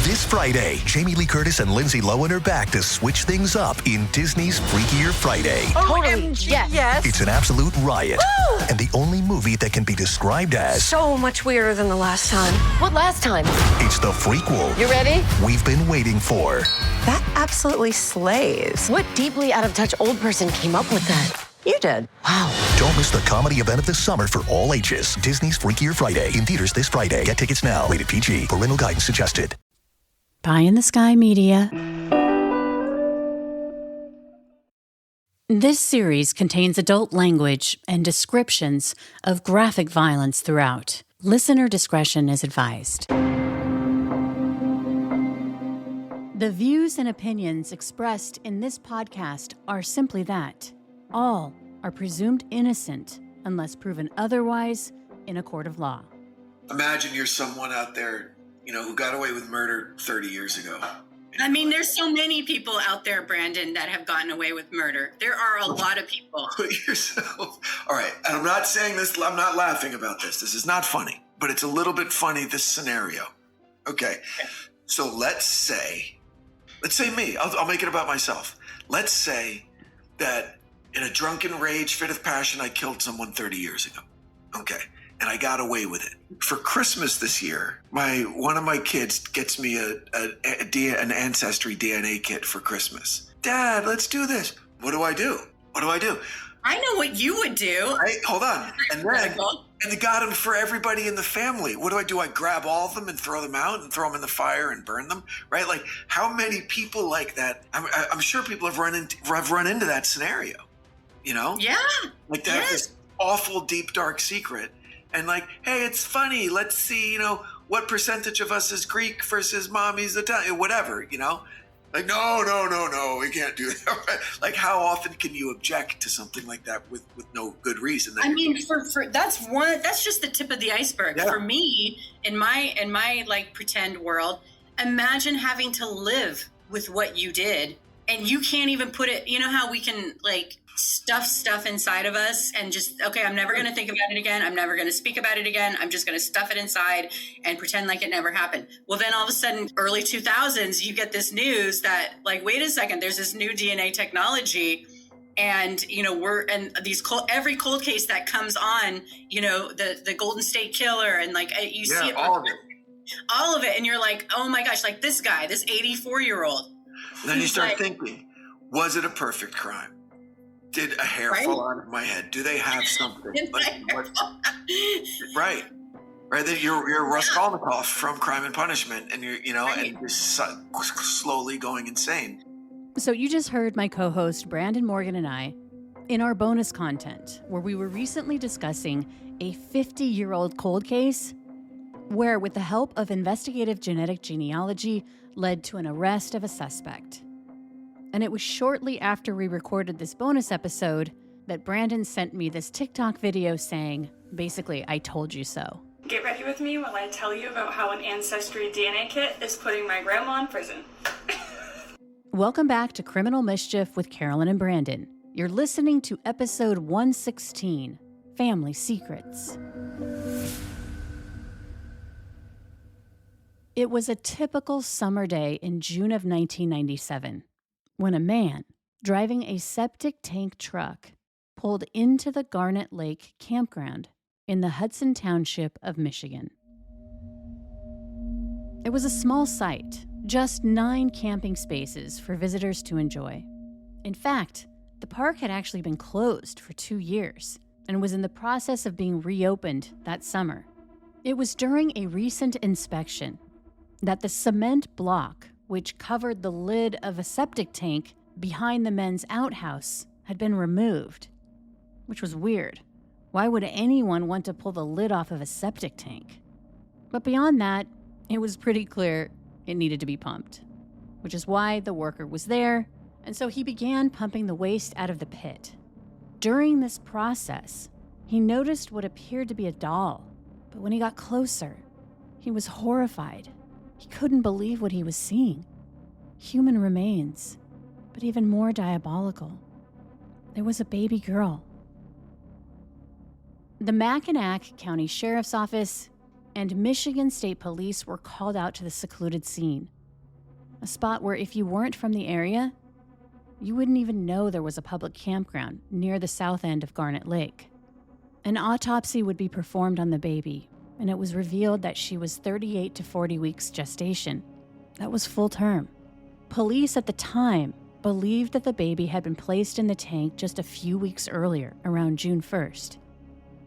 This Friday, Jamie Lee Curtis and Lindsay Lohan are back to switch things up in Disney's Freakier Friday. Totally. Yes. It's an absolute riot. Woo! And the only movie that can be described as So much weirder than the last time. What last time? it's the frequel You ready? we've been waiting for. That absolutely slays. What deeply out of touch old person came up with that? You did. Wow. Don't miss the comedy event of the summer for all ages. Disney's Freakier Friday in theaters this Friday. Get tickets now. Rated PG. Parental guidance suggested. Pie in the Sky Media. This series contains adult language and descriptions of graphic violence throughout. Listener discretion is advised. The views and opinions expressed in this podcast are simply that. All are presumed innocent unless proven otherwise in a court of law. Imagine you're someone out there, who got away with murder 30 years ago. I mean, there's so many people out there, Brandon, that have gotten away with murder. There are a lot of people. Put yourself. All right. And I'm not saying this, I'm not laughing about this. This is not funny, but it's a little bit funny, this scenario. Okay. So let's say me, I'll make it about myself. Let's say that in a drunken rage, fit of passion, I killed someone 30 years ago. Okay. And I got away with it. For Christmas this year, one of my kids gets me an ancestry DNA kit for Christmas. Dad, let's do this. What do I do? I know what you would do. Right? Hold on. And they got them for everybody in the family. What do? I grab all of them and throw them out and throw them in the fire and burn them? Right? Like, how many people like that? I'm sure people have run into that scenario. Yeah. Like they have this awful, deep, dark secret. And like, hey, it's funny. Let's see, what percentage of us is Greek versus mommy's Italian, whatever, Like, no, we can't do that. Like, how often can you object to something like that with no good reason? I mean, for that's just the tip of the iceberg. Yeah. For me, in my like pretend world, imagine having to live with what you did and you can't even put it, how we can like stuff inside of us and just, okay, I'm never going to think about it again. I'm never going to speak about it again. I'm just going to stuff it inside and pretend like it never happened. Well, then all of a sudden, early 2000s, you get this news that like, wait a second, there's this new DNA technology. And, every cold case that comes on, the Golden State Killer and like, you see it. All of it. And you're like, oh my gosh, like this guy, this 84-year-old. Then you start thinking, was it a perfect crime? Did a hair fall out of my head? Do they have something? Right. That you're Raskolnikov from Crime and Punishment, and and you're slowly going insane. So you just heard my co-host Brandon Morgan and I in our bonus content, where we were recently discussing a 50-year-old cold case where, with the help of investigative genetic genealogy, led to an arrest of a suspect. And it was shortly after we recorded this bonus episode that Brandon sent me this TikTok video saying, basically, I told you so. Get ready with me while I tell you about how an Ancestry DNA kit is putting my grandma in prison. Welcome back to Criminal Mischief with Carolyn and Brandon. You're listening to episode 116, Family Secrets. It was a typical summer day in June of 1997. When a man driving a septic tank truck pulled into the Garnet Lake campground in the Hudson Township of Michigan. It was a small site, just 9 camping spaces for visitors to enjoy. In fact, the park had actually been closed for 2 years and was in the process of being reopened that summer. It was during a recent inspection that the cement block, which covered the lid of a septic tank behind the men's outhouse, had been removed, which was weird. Why would anyone want to pull the lid off of a septic tank? But beyond that, it was pretty clear it needed to be pumped, which is why the worker was there, and so he began pumping the waste out of the pit. During this process, he noticed what appeared to be a doll, but when he got closer, he was horrified. He couldn't believe what he was seeing. Human remains, but even more diabolical. There was a baby girl. The Mackinac County Sheriff's Office and Michigan State Police were called out to the secluded scene, a spot where if you weren't from the area, you wouldn't even know there was a public campground near the south end of Garnet Lake. An autopsy would be performed on the baby, and it was revealed that she was 38 to 40 weeks gestation. That was full term. Police at the time believed that the baby had been placed in the tank just a few weeks earlier, around June 1st.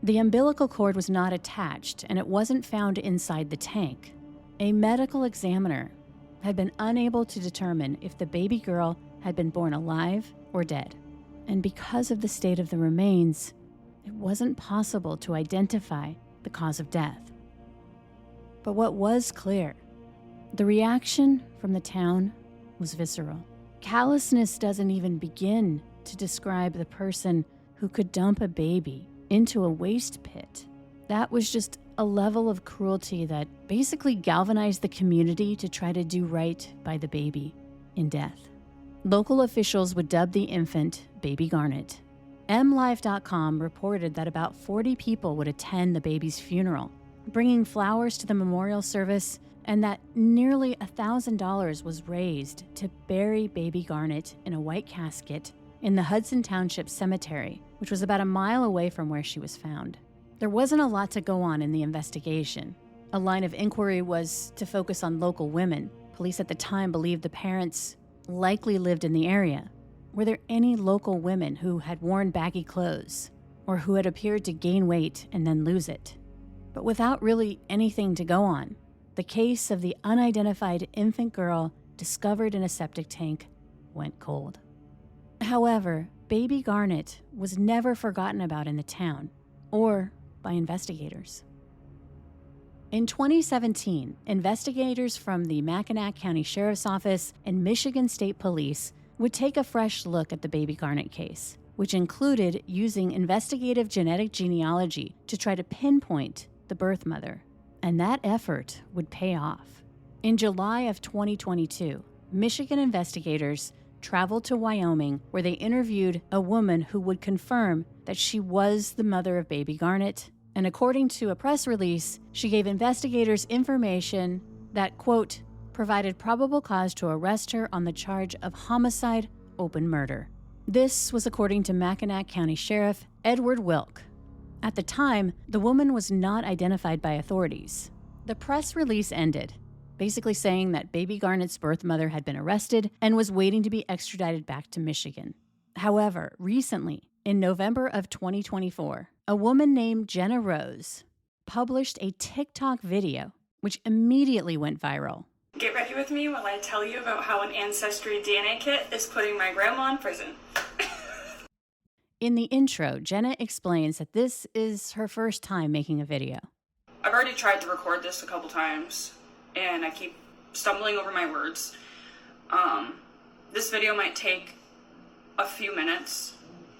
The umbilical cord was not attached, and it wasn't found inside the tank. A medical examiner had been unable to determine if the baby girl had been born alive or dead. And because of the state of the remains, it wasn't possible to identify the cause of death. But what was clear, the reaction from the town was visceral. Callousness doesn't even begin to describe the person who could dump a baby into a waste pit. That was just a level of cruelty that basically galvanized the community to try to do right by the baby in death. Local officials would dub the infant Baby Garnet. MLive.com reported that about 40 people would attend the baby's funeral, bringing flowers to the memorial service, and that nearly $1,000 was raised to bury Baby Garnet in a white casket in the Hudson Township Cemetery, which was about a mile away from where she was found. There wasn't a lot to go on in the investigation. A line of inquiry was to focus on local women. Police at the time believed the parents likely lived in the area. Were there any local women who had worn baggy clothes or who had appeared to gain weight and then lose it? But without really anything to go on, the case of the unidentified infant girl discovered in a septic tank went cold. However, Baby Garnet was never forgotten about in the town or by investigators. In 2017, investigators from the Mackinac County Sheriff's Office and Michigan State Police would take a fresh look at the Baby Garnet case, which included using investigative genetic genealogy to try to pinpoint the birth mother. And that effort would pay off. In July of 2022, Michigan investigators traveled to Wyoming, where they interviewed a woman who would confirm that she was the mother of Baby Garnet. And according to a press release, she gave investigators information that, quote, provided probable cause to arrest her on the charge of homicide, open murder. This was according to Mackinac County Sheriff Edward Wilk. At the time, the woman was not identified by authorities. The press release ended, basically saying that Baby Garnet's birth mother had been arrested and was waiting to be extradited back to Michigan. However, recently, in November of 2024, a woman named Jenna Rose published a TikTok video, which immediately went viral. Get ready with me while I tell you about how an Ancestry DNA kit is putting my grandma in prison. In the intro, Jenna explains that this is her first time making a video. I've already tried to record this a couple times, and I keep stumbling over my words. This video might take a few minutes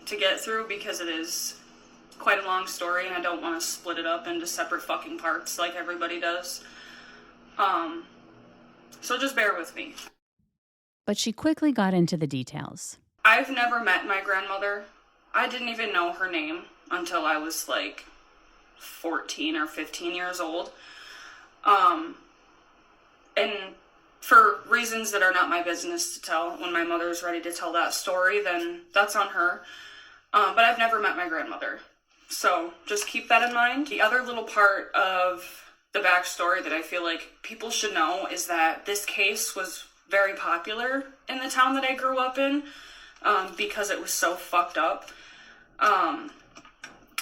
to get through because it is quite a long story, and I don't want to split it up into separate fucking parts like everybody does. So just bear with me. But she quickly got into the details. I've never met my grandmother. I didn't even know her name until I was like 14 or 15 years old. And for reasons that are not my business to tell, when my mother's ready to tell that story, then that's on her. But I've never met my grandmother. So just keep that in mind. The other little part of the backstory that I feel like people should know is that this case was very popular in the town that I grew up in because it was so fucked up.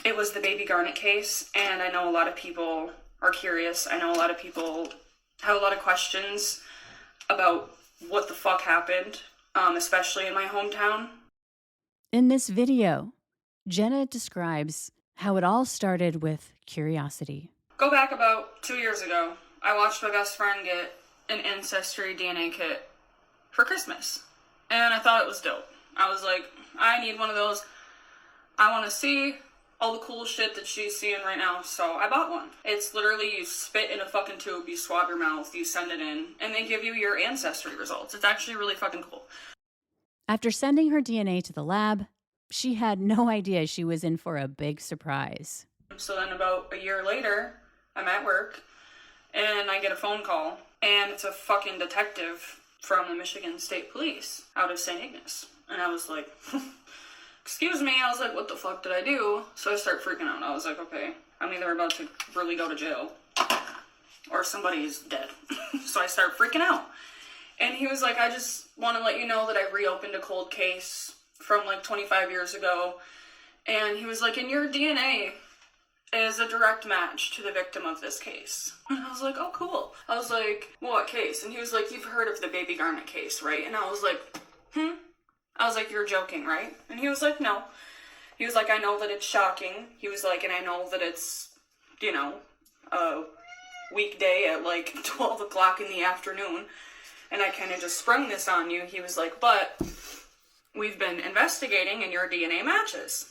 It was the Baby Garnet case, and I know a lot of people are curious. I know a lot of people have a lot of questions about what the fuck happened, especially in my hometown. In this video, Jenna describes how it all started with curiosity. Go back about 2 years ago. I watched my best friend get an Ancestry DNA kit for Christmas, and I thought it was dope. I was like, I need one of those. I want to see all the cool shit that she's seeing right now, so I bought one. It's literally you spit in a fucking tube, you swab your mouth, you send it in, and they give you your ancestry results. It's actually really fucking cool. After sending her DNA to the lab, she had no idea she was in for a big surprise. So then about a year later, I'm at work, and I get a phone call, and it's a fucking detective from the Michigan State Police out of St. Ignace. And I was like, excuse me. I was like, what the fuck did I do? So I start freaking out. I was like, okay, I'm either about to really go to jail or somebody's dead. So I start freaking out. And he was like, I just want to let you know that I reopened a cold case from like 25 years ago. And he was like, and your DNA is a direct match to the victim of this case. And I was like, oh, cool. I was like, what case? And he was like, you've heard of the Baby Garnet case, right? And I was like, I was like, you're joking, right? And he was like, no. He was like, I know that it's shocking. He was like, and I know that it's, you know, a weekday at like 12 o'clock in the afternoon. And I kind of just sprung this on you. He was like, but we've been investigating and your DNA matches.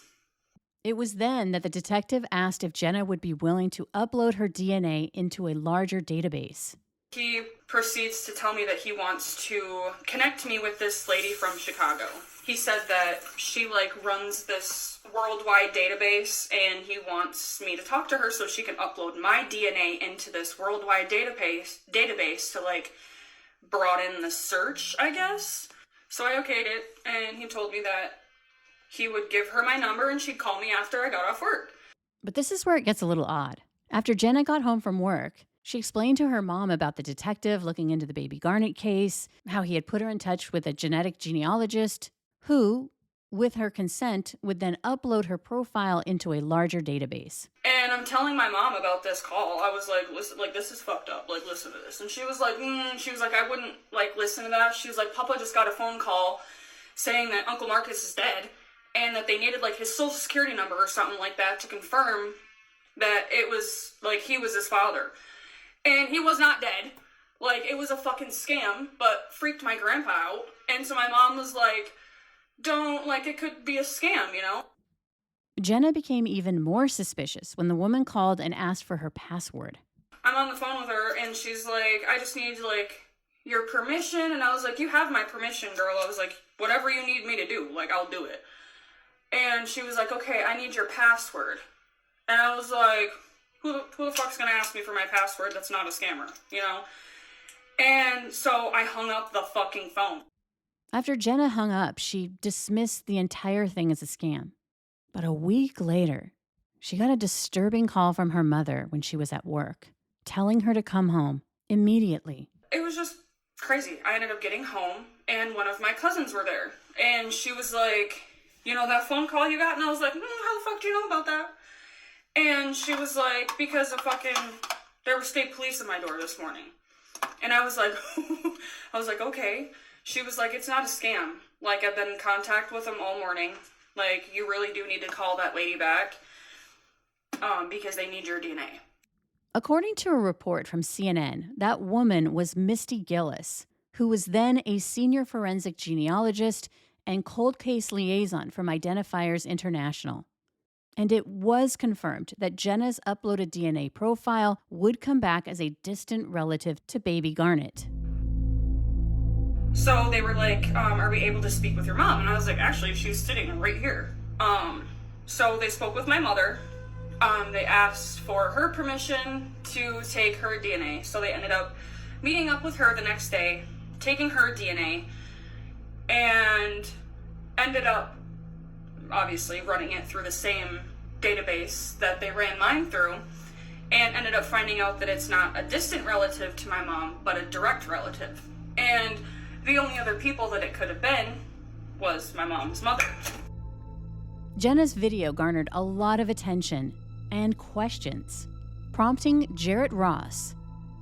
It was then that the detective asked if Jenna would be willing to upload her DNA into a larger database. He proceeds to tell me that he wants to connect me with this lady from Chicago. He said that she like runs this worldwide database and he wants me to talk to her so she can upload my DNA into this worldwide database to like broaden the search, I guess. So I okayed it, and he told me that he would give her my number and she'd call me after I got off work. But this is where it gets a little odd. After Jenna got home from work, she explained to her mom about the detective looking into the Baby Garnet case, how he had put her in touch with a genetic genealogist who, with her consent, would then upload her profile into a larger database. And I'm telling my mom about this call. I was like, listen, like, this is fucked up. Like, listen to this. And she was like, I wouldn't, like, listen to that. She was like, Papa just got a phone call saying that Uncle Marcus is dead and that they needed, like, his social security number or something like that to confirm that it was, like, he was his father. And he was not dead. Like, it was a fucking scam, but freaked my grandpa out. And so my mom was like, don't, like, it could be a scam, you know? Jenna became even more suspicious when the woman called and asked for her password. I'm on the phone with her, and she's like, I just need, like, your permission. And I was like, you have my permission, girl. I was like, whatever you need me to do, like, I'll do it. And she was like, okay, I need your password. And I was like, who the fuck's gonna ask me for my password that's not a scammer, you know? And so I hung up the fucking phone. After Jenna hung up, she dismissed the entire thing as a scam. But a week later, she got a disturbing call from her mother when she was at work, telling her to come home immediately. It was just crazy. I ended up getting home, and one of my cousins were there. And she was like, you know that phone call you got? And I was like, how the fuck do you know about that? And she was like, because of there were state police at my door this morning. And I was like, okay. She was like, it's not a scam. Like, I've been in contact with them all morning. Like, you really do need to call that lady back because they need your DNA. According to a report from CNN, that woman was Misty Gillis, who was then a senior forensic genealogist and cold case liaison from Identifiers International. And it was confirmed that Jenna's uploaded DNA profile would come back as a distant relative to Baby Garnet. So they were like, are we able to speak with your mom? And I was like, actually, she's sitting right here. So they spoke with my mother. They asked for her permission to take her DNA. So they ended up meeting up with her the next day, taking her DNA, and ended up, obviously, running it through the same database that they ran mine through, and ended up finding out that it's not a distant relative to my mom, but a direct relative. And the only other people that it could have been was my mom's mother. Jenna's video garnered a lot of attention and questions, prompting Jarrett Ross,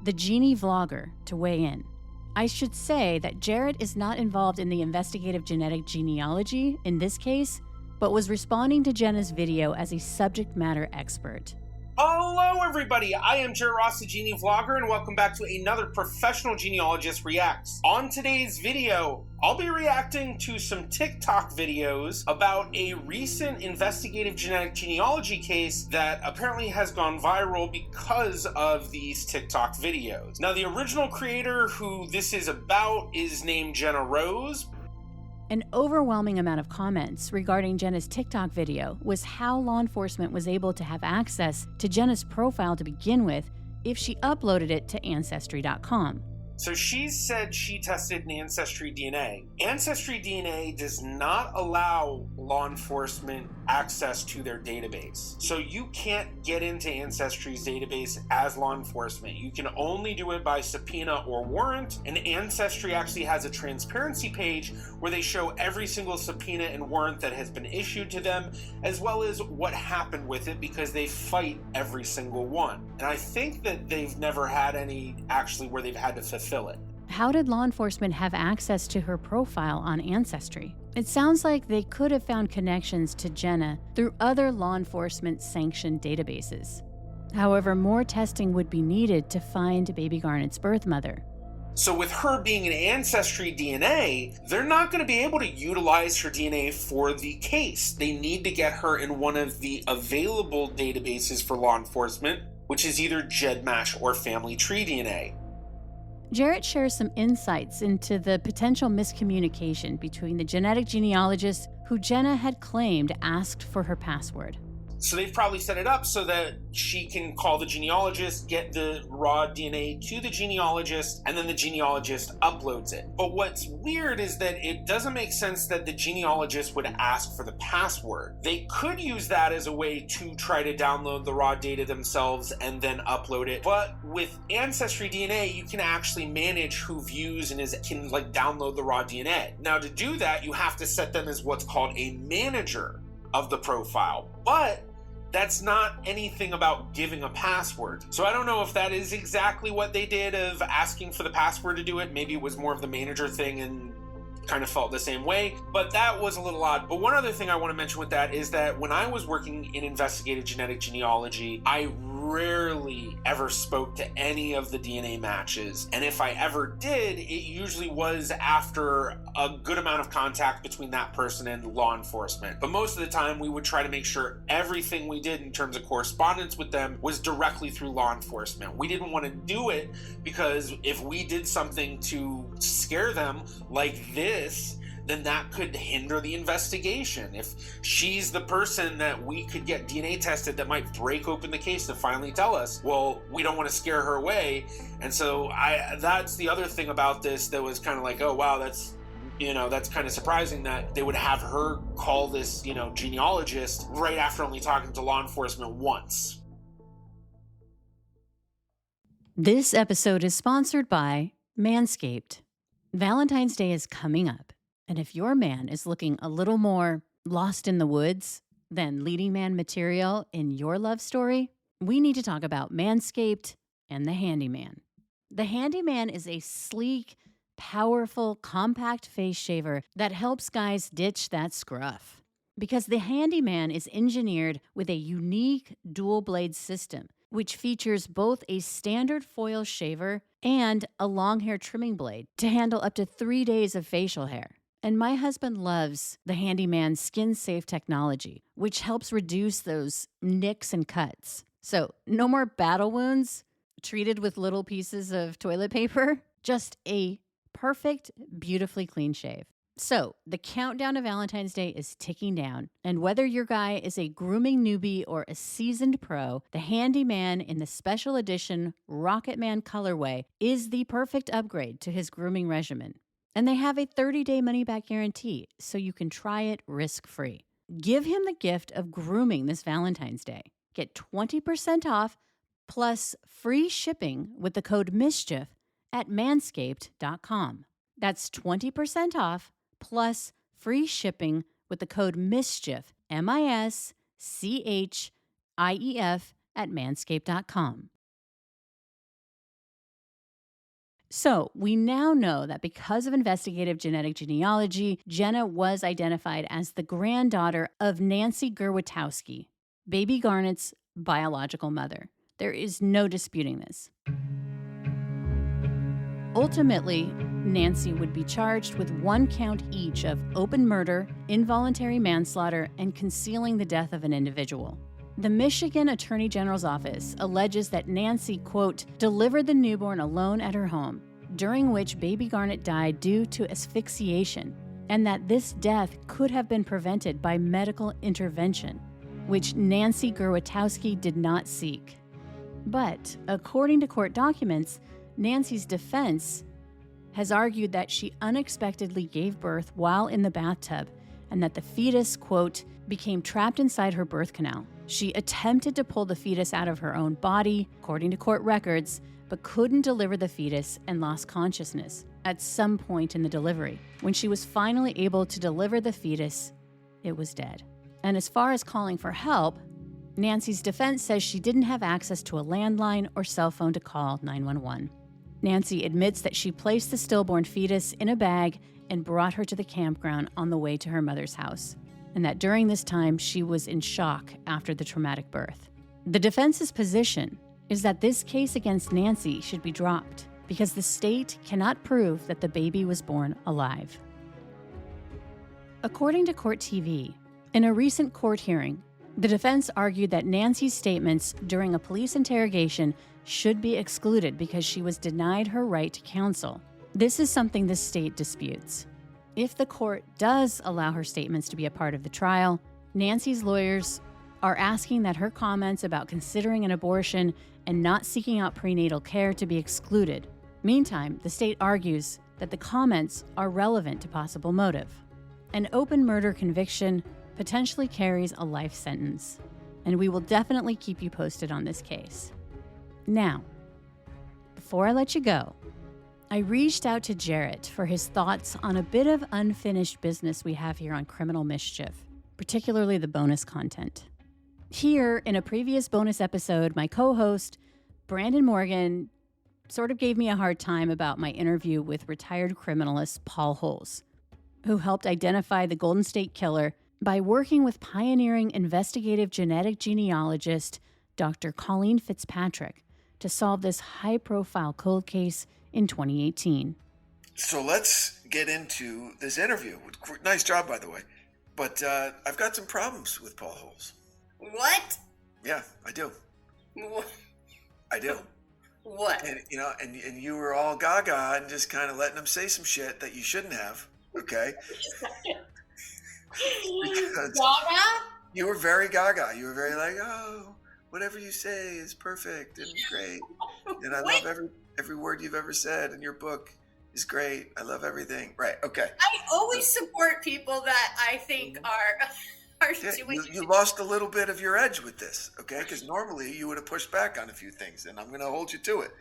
the Genie vlogger, to weigh in. I should say that Jarrett is not involved in the investigative genetic genealogy in this case, but was responding to Jenna's video as a subject matter expert. Hello everybody, I am Jarrett Ross, the Genie Vlogger, and welcome back to another Professional Genealogist Reacts. On today's video, I'll be reacting to some TikTok videos about a recent investigative genetic genealogy case that apparently has gone viral because of these TikTok videos. Now, the original creator who this is about is named Jenna Rose. An overwhelming amount of comments regarding Jenna's TikTok video was how law enforcement was able to have access to Jenna's profile to begin with if she uploaded it to Ancestry.com. So she said she tested an Ancestry DNA. Ancestry DNA does not allow law enforcement access to their database. So you can't get into Ancestry's database as law enforcement. You can only do it by subpoena or warrant. And Ancestry actually has a transparency page where they show every single subpoena and warrant that has been issued to them, as well as what happened with it, because they fight every single one. And I think that they've never had any actually where they've had to fulfill it. How did law enforcement have access to her profile on Ancestry? It sounds like they could have found connections to Jenna through other law enforcement sanctioned databases. However, more testing would be needed to find baby Garnett's birth mother. So with her being an Ancestry DNA, they're not going to be able to utilize her DNA for the case. They need to get her in one of the available databases for law enforcement, which is either GEDmatch or Family Tree DNA. Jarrett shares some insights into the potential miscommunication between the genetic genealogist who Jenna had claimed asked for her password. So they've probably set it up so that she can call the genealogist, get the raw DNA to the genealogist, and then the genealogist uploads it. But what's weird is that it doesn't make sense that the genealogist would ask for the password. They could use that as a way to try to download the raw data themselves and then upload it. But with Ancestry DNA, you can actually manage who views and can download the raw DNA. Now to do that, you have to set them as what's called a manager of the profile. But that's not anything about giving a password. So I don't know if that is exactly what they did of asking for the password to do it. Maybe it was more of the manager thing and kind of felt the same way, but that was a little odd. But one other thing I want to mention with that is that when I was working in investigative genetic genealogy, I rarely ever spoke to any of the DNA matches. And if I ever did, it usually was after a good amount of contact between that person and law enforcement. But most of the time, we would try to make sure everything we did in terms of correspondence with them was directly through law enforcement. We didn't want to do it because if we did something to scare them like this, then that could hinder the investigation. If she's the person that we could get DNA tested that might break open the case to finally tell us, well, we don't want to scare her away. And so that's the other thing about this that was kind of like, oh, wow, that's kind of surprising that they would have her call this, genealogist right after only talking to law enforcement once. This episode is sponsored by Manscaped. Valentine's Day is coming up. And if your man is looking a little more lost in the woods than leading man material in your love story, we need to talk about Manscaped and the Handyman. The Handyman is a sleek, powerful, compact face shaver that helps guys ditch that scruff. Because the Handyman is engineered with a unique dual blade system, which features both a standard foil shaver and a long hair trimming blade to handle up to 3 days of facial hair. And my husband loves the Handyman's skin-safe technology, which helps reduce those nicks and cuts. So no more battle wounds treated with little pieces of toilet paper, just a perfect, beautifully clean shave. So the countdown to Valentine's Day is ticking down, and whether your guy is a grooming newbie or a seasoned pro, the Handyman in the special edition Rocket Man colorway is the perfect upgrade to his grooming regimen. And they have a 30-day money-back guarantee, so you can try it risk-free. Give him the gift of grooming this Valentine's Day. Get 20% off plus free shipping with the code MISCHIEF at manscaped.com. That's 20% off plus free shipping with the code MISCHIEF, MISCHIEF at manscaped.com. So we now know that because of investigative genetic genealogy, Jenna was identified as the granddaughter of Nancy Gerwatowski, baby Garnett's biological mother. There is no disputing this. Ultimately, Nancy would be charged with 1 count each of open murder, involuntary manslaughter, and concealing the death of an individual. The Michigan Attorney General's office alleges that Nancy, quote, delivered the newborn alone at her home, during which baby Garnett died due to asphyxiation, and that this death could have been prevented by medical intervention, which Nancy Gerwatowski did not seek. But, according to court documents, Nancy's defense has argued that she unexpectedly gave birth while in the bathtub and that the fetus, quote, became trapped inside her birth canal. She attempted to pull the fetus out of her own body, according to court records, but couldn't deliver the fetus and lost consciousness at some point in the delivery. When she was finally able to deliver the fetus, it was dead. And as far as calling for help, Nancy's defense says she didn't have access to a landline or cell phone to call 911. Nancy admits that she placed the stillborn fetus in a bag and brought her to the campground on the way to her mother's house, and that during this time she was in shock after the traumatic birth. The defense's position is that this case against Nancy should be dropped because the state cannot prove that the baby was born alive. According to Court TV, in a recent court hearing, the defense argued that Nancy's statements during a police interrogation should be excluded because she was denied her right to counsel. This is something the state disputes. If the court does allow her statements to be a part of the trial, Nancy's lawyers are asking that her comments about considering an abortion and not seeking out prenatal care to be excluded. Meantime, the state argues that the comments are relevant to possible motive. An open murder conviction potentially carries a life sentence, and we will definitely keep you posted on this case. Now, before I let you go, I reached out to Jarrett for his thoughts on a bit of unfinished business we have here on Criminal Mischief, particularly the bonus content. Here, in a previous bonus episode, my co-host, Brandon Morgan, sort of gave me a hard time about my interview with retired criminalist Paul Holes, who helped identify the Golden State Killer by working with pioneering investigative genetic genealogist Dr. Colleen Fitzpatrick to solve this high-profile cold case in 2018. So let's get into this interview. Nice job, by the way. But I've got some problems with Paul Holes. What? Yeah, I do. What? I do. What? And and you were all gaga and just kind of letting him say some shit that you shouldn't have. Okay. Because Gaga? you were very gaga. You were very like, oh, whatever you say is perfect and great. And I love every word you've ever said in your book is great. I love everything. Right. Okay. I always support people that I think are doing. You lost a little bit of your edge with this, okay? Because normally you would have pushed back on a few things, and I'm going to hold you to it.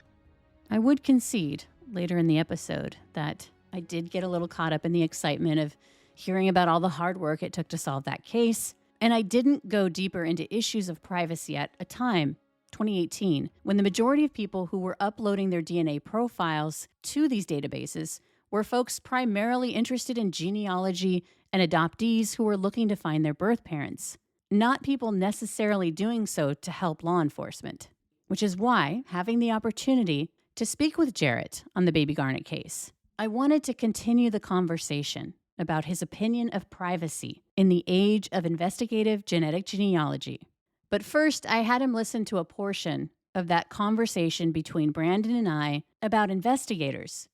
I would concede later in the episode that I did get a little caught up in the excitement of hearing about all the hard work it took to solve that case, and I didn't go deeper into issues of privacy at a time, 2018, when the majority of people who were uploading their DNA profiles to these databases were folks primarily interested in genealogy and adoptees who were looking to find their birth parents, not people necessarily doing so to help law enforcement, which is why having the opportunity to speak with Jarrett on the Baby Garnet case, I wanted to continue the conversation about his opinion of privacy in the age of investigative genetic genealogy. But first, I had him listen to a portion of that conversation between Brandon and I about investigators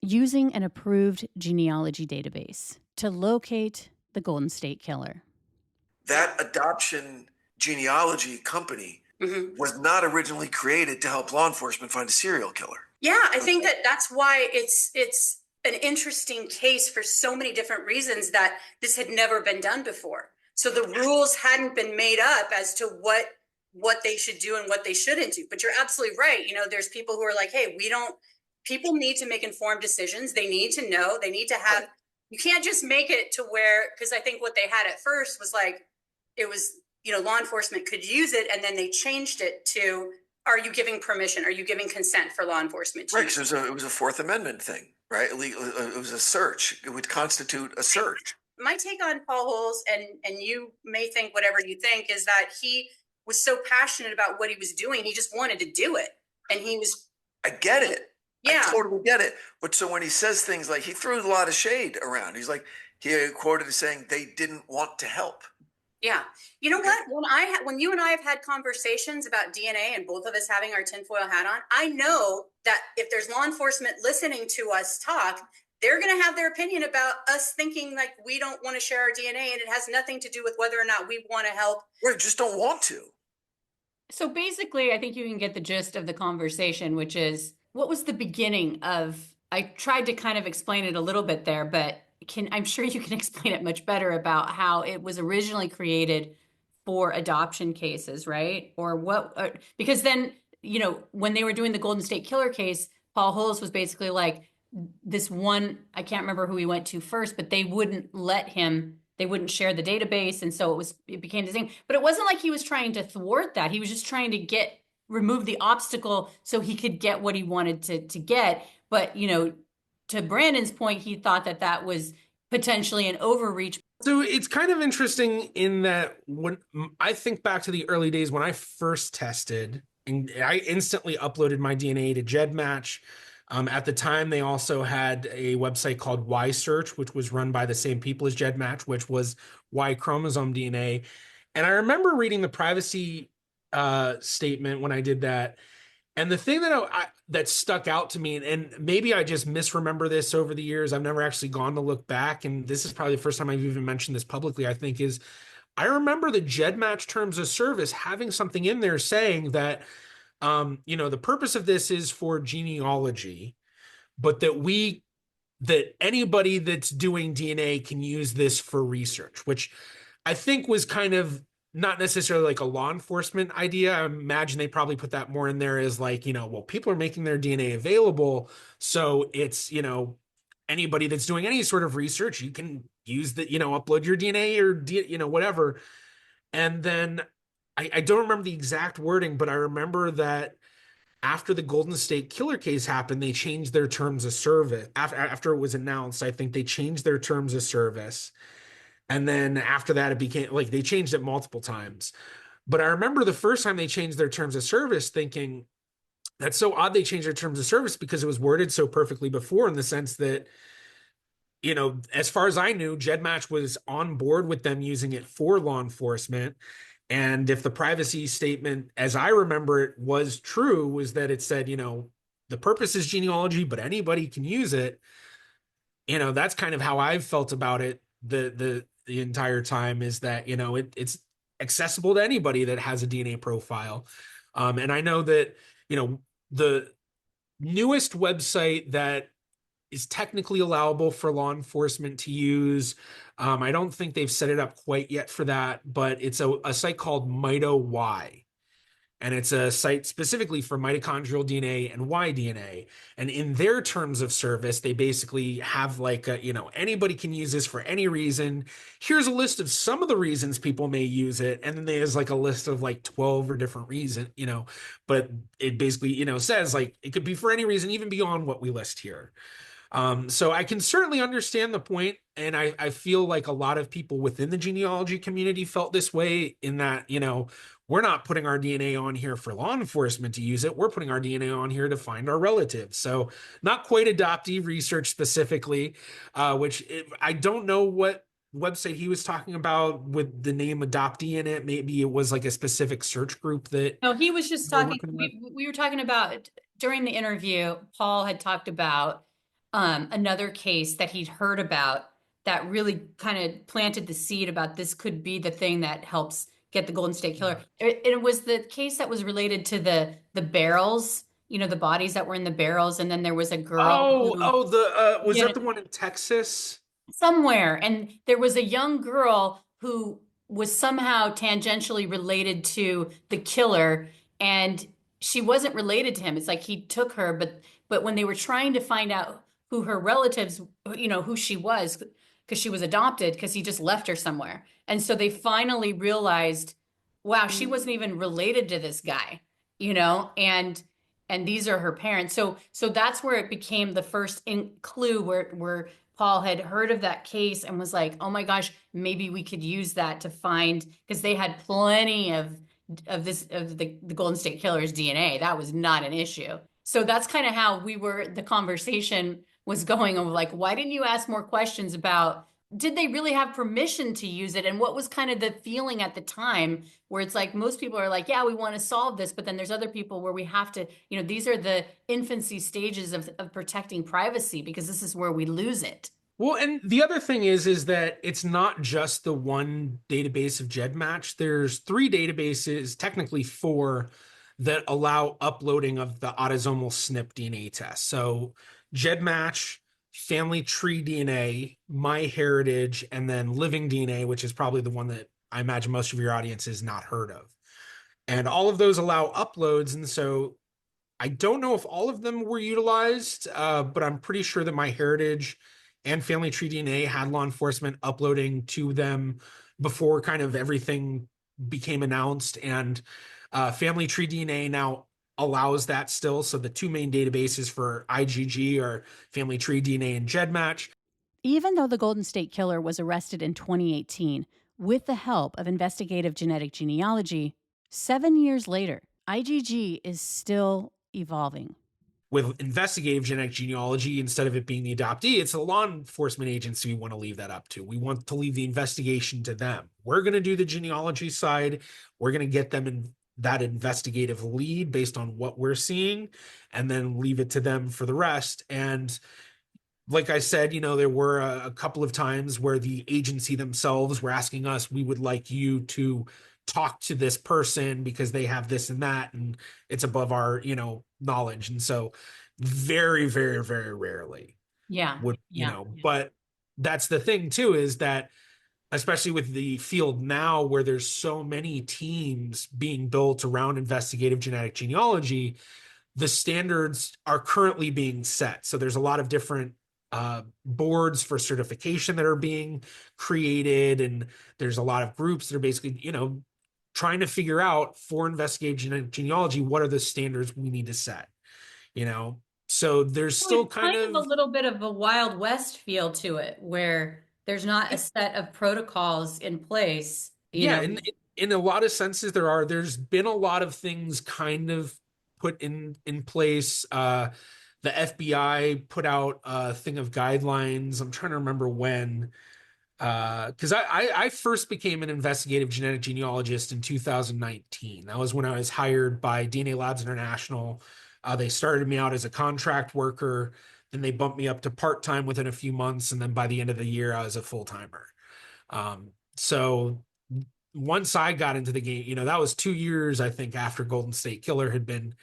using an approved genealogy database to locate the Golden State Killer. That adoption genealogy company was not originally created to help law enforcement find a serial killer. Yeah, I think that's why it's an interesting case for so many different reasons that this had never been done before. So the rules hadn't been made up as to what they should do and what they shouldn't do. But you're absolutely right. You know, there's people who are like, hey, people need to make informed decisions. They need to know, they need to have, you can't just make it to where, because I think what they had at first was like, it was, law enforcement could use it. And then they changed it to, are you giving permission? Are you giving consent for law enforcement to use it? It was a Fourth Amendment thing, right? It was a search. It would constitute a search. My take on Paul Holes, and you may think whatever you think, is that he was so passionate about what he was doing. He just wanted to do it. And I get it. Yeah. I totally get it. But so when he says things like, he threw a lot of shade around. He's like, he quoted as saying they didn't want to help. Yeah. You know what? When you and I have had conversations about DNA and both of us having our tinfoil hat on, I know that if there's law enforcement listening to us talk, they're going to have their opinion about us thinking like we don't want to share our DNA, and it has nothing to do with whether or not we want to help. We just don't want to. So basically, I think you can get the gist of the conversation, which is, what was the beginning of I tried to kind of explain it a little bit there, but I'm sure you can explain it much better about how it was originally created for adoption cases, right? Or what, because then, when they were doing the Golden State Killer case, Paul Holes was basically like this one, I can't remember who he went to first, but they wouldn't they wouldn't share the database. And so it became the thing, but it wasn't like he was trying to thwart that. He was just trying to remove the obstacle so he could get what he wanted to get. But, to Brandon's point, he thought that was potentially an overreach. So it's kind of interesting in that when I think back to the early days when I first tested, and I instantly uploaded my DNA to GEDmatch. At the time, they also had a website called Y Search, which was run by the same people as GEDmatch, which was Y chromosome DNA. And I remember reading the privacy statement when I did that. And the thing that stuck out to me, and maybe I just misremember this over the years, I've never actually gone to look back, and this is probably the first time I've even mentioned this publicly, I think, is I remember the GEDmatch terms of service having something in there saying that, the purpose of this is for genealogy, but that anybody that's doing DNA can use this for research, which I think was kind of not necessarily like a law enforcement idea. I imagine they probably put that more in there as like, well, people are making their DNA available. So it's, anybody that's doing any sort of research, you can use the, upload your DNA or, whatever. And then I don't remember the exact wording, but I remember that after the Golden State Killer case happened, they changed their terms of service. After it was announced, I think they changed their terms of service. And then after that, it became like they changed it multiple times. But I remember the first time they changed their terms of service thinking, that's so odd they changed their terms of service because it was worded so perfectly before in the sense that, as far as I knew, GEDmatch was on board with them using it for law enforcement. And if the privacy statement, as I remember it, was true, was that it said, the purpose is genealogy, but anybody can use it. That's kind of how I've felt about it the entire time, is that, it's accessible to anybody that has a DNA profile. And I know that, the newest website that is technically allowable for law enforcement to use, I don't think they've set it up quite yet for that, but it's a site called MitoY. And it's a site specifically for mitochondrial DNA and Y DNA. And in their terms of service, they basically have like anybody can use this for any reason. Here's a list of some of the reasons people may use it. And then there's like a list of like 12 or different reasons, but it basically, says like it could be for any reason, even beyond what we list here. So I can certainly understand the point, and I feel like a lot of people within the genealogy community felt this way in that, we're not putting our DNA on here for law enforcement to use it. We're putting our DNA on here to find our relatives. So not quite adoptee research specifically, I don't know what website he was talking about with the name adoptee in it. Maybe it was like a specific search group that. No, he was just talking. We were talking about during the interview, Paul had talked about another case that he'd heard about that really kind of planted the seed about this could be the thing that helps get the Golden State Killer. It was the case that was related to the barrels, the bodies that were in the barrels, and then there was a girl. Was that the one in Texas? Somewhere, and there was a young girl who was somehow tangentially related to the killer, and she wasn't related to him. It's like he took her, but when they were trying to find out who her relatives, who she was, because she was adopted, because he just left her somewhere. And so they finally realized, wow, she wasn't even related to this guy, and these are her parents. So that's where it became the first clue where Paul had heard of that case and was like, oh my gosh, maybe we could use that to find, because they had plenty of the Golden State Killer's DNA. That was not an issue. So that's kind of how the conversation was going of like, why didn't you ask more questions about, did they really have permission to use it? And what was kind of the feeling at the time where it's like, most people are like, yeah, we want to solve this. But then there's other people where we have to, these are the infancy stages of protecting privacy, because this is where we lose it. Well, and the other thing is that it's not just the one database of GEDmatch. There's 3 databases, technically 4, that allow uploading of the autosomal SNP DNA test. So GEDmatch, Family Tree DNA, MyHeritage, and then Living DNA, which is probably the one that I imagine most of your audience has not heard of. And all of those allow uploads. And so I don't know if all of them were utilized, but I'm pretty sure that MyHeritage and Family Tree DNA had law enforcement uploading to them before kind of everything became announced. And Family Tree DNA now allows that still. So the two main databases for IgG are Family Tree DNA and GEDmatch. Even though the Golden State Killer was arrested in 2018 with the help of investigative genetic genealogy, 7 years later, IgG is still evolving. With investigative genetic genealogy, instead of it being the adoptee, it's a law enforcement agency we want to leave that up to. We want to leave the investigation to them. We're going to do the genealogy side. We're going to get them in that investigative lead based on what we're seeing, and then leave it to them for the rest. And like I said, there were a couple of times where the agency themselves were asking us, we would like you to talk to this person because they have this and that, and it's above our, knowledge. And so very, very, very rarely but that's the thing too, is that especially with the field now where there's so many teams being built around investigative genetic genealogy, the standards are currently being set. So there's a lot of different boards for certification that are being created, and there's a lot of groups that are basically, trying to figure out for investigative genealogy, what are the standards we need to set, So there's still kind of a little bit of a Wild West feel to it, where there's not a set of protocols in place. In a lot of senses, there's been a lot of things kind of put in place. The FBI put out a thing of guidelines. I'm trying to remember when, because I first became an investigative genetic genealogist in 2019. That was when I was hired by DNA Labs International. They started me out as a contract worker, then they bumped me up to part-time within a few months, and then by the end of the year, I was a full-timer. So once I got into the game, that was 2 years, I think, after Golden State Killer had been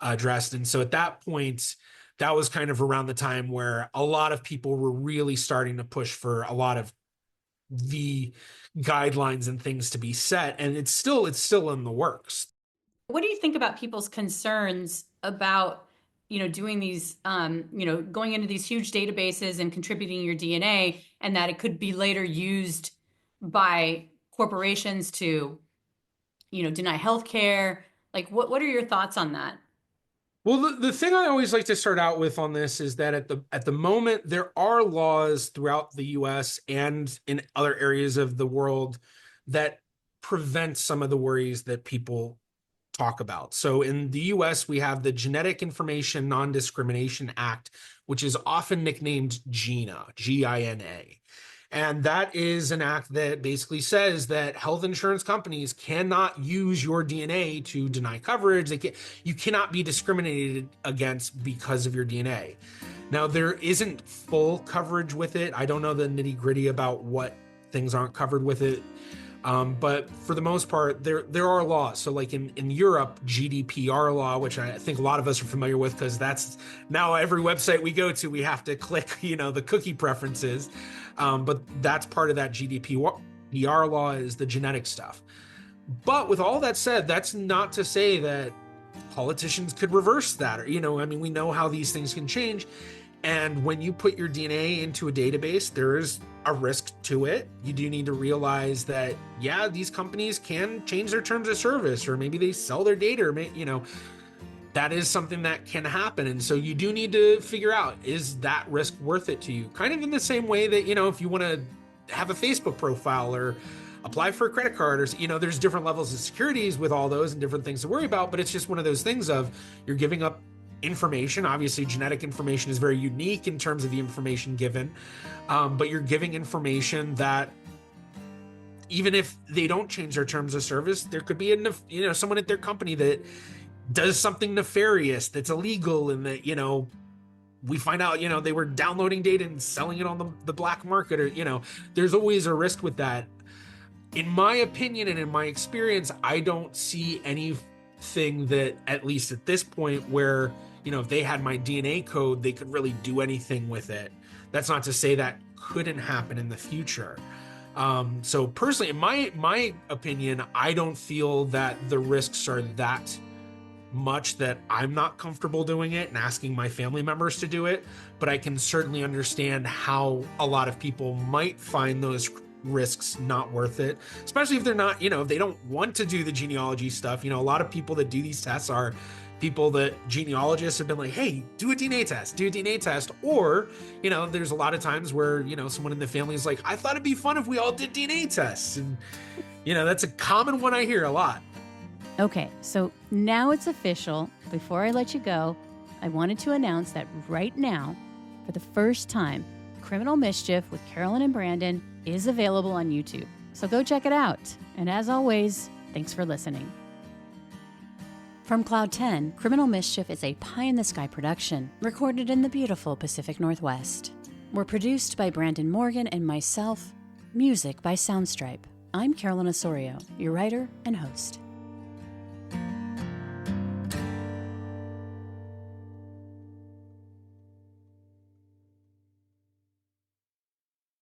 addressed. And so at that point, that was kind of around the time where a lot of people were really starting to push for a lot of the guidelines and things to be set. And it's still in the works. What do you think about people's concerns about, doing these, going into these huge databases and contributing your DNA, and that it could be later used by corporations to, deny healthcare? Like, what are your thoughts on that? Well, the thing I always like to start out with on this is that at the moment, there are laws throughout the US and in other areas of the world that prevent some of the worries that people talk about. So in the US, we have the Genetic Information Non-Discrimination Act, which is often nicknamed GINA, G-I-N-A. And that is an act that basically says that health insurance companies cannot use your DNA to deny coverage. You cannot be discriminated against because of your DNA. Now, there isn't full coverage with it. I don't know the nitty-gritty about what things aren't covered with it. But for the most part, there are laws. So like in Europe, GDPR law, which I think a lot of us are familiar with, because that's now every website we go to, we have to click, the cookie preferences. But that's part of that GDPR law is the genetic stuff. But with all that said, that's not to say that politicians could reverse that. Or, we know how these things can change. And when you put your DNA into a database, there is a risk to it. You do need to realize that, these companies can change their terms of service, or maybe they sell their data, or that is something that can happen. And so you do need to figure out, is that risk worth it to you? Kind of in the same way that, if you want to have a Facebook profile or apply for a credit card, or, there's different levels of securities with all those and different things to worry about. But it's just one of those things of you're giving up information. Obviously, genetic information is very unique in terms of the information given, but you're giving information that even if they don't change their terms of service, there could be someone at their company that does something nefarious that's illegal, and that we find out they were downloading data and selling it on the black market, or there's always a risk with that. In my opinion and in my experience, I don't see anything that, at least at this point, where if they had my DNA code, they could really do anything with it. That's not to say that couldn't happen in the future. So personally, in my opinion, I don't feel that the risks are that much that I'm not comfortable doing it and asking my family members to do it, but I can certainly understand how a lot of people might find those risks not worth it, especially if they're not, if they don't want to do the genealogy stuff. A lot of people that do these tests are people that genealogists have been like, hey, do a DNA test. Or, there's a lot of times where, someone in the family is like, I thought it'd be fun if we all did DNA tests. And, that's a common one I hear a lot. Okay, so now it's official. Before I let you go, I wanted to announce that right now, for the first time, Criminal Mischief with Carolyn and Brandon is available on YouTube. So go check it out. And as always, thanks for listening. From Cloud 10, Criminal Mischief is a pie-in-the-sky production, recorded in the beautiful Pacific Northwest. We're produced by Brandon Morgan and myself, music by Soundstripe. I'm Carolyn Osorio, your writer and host.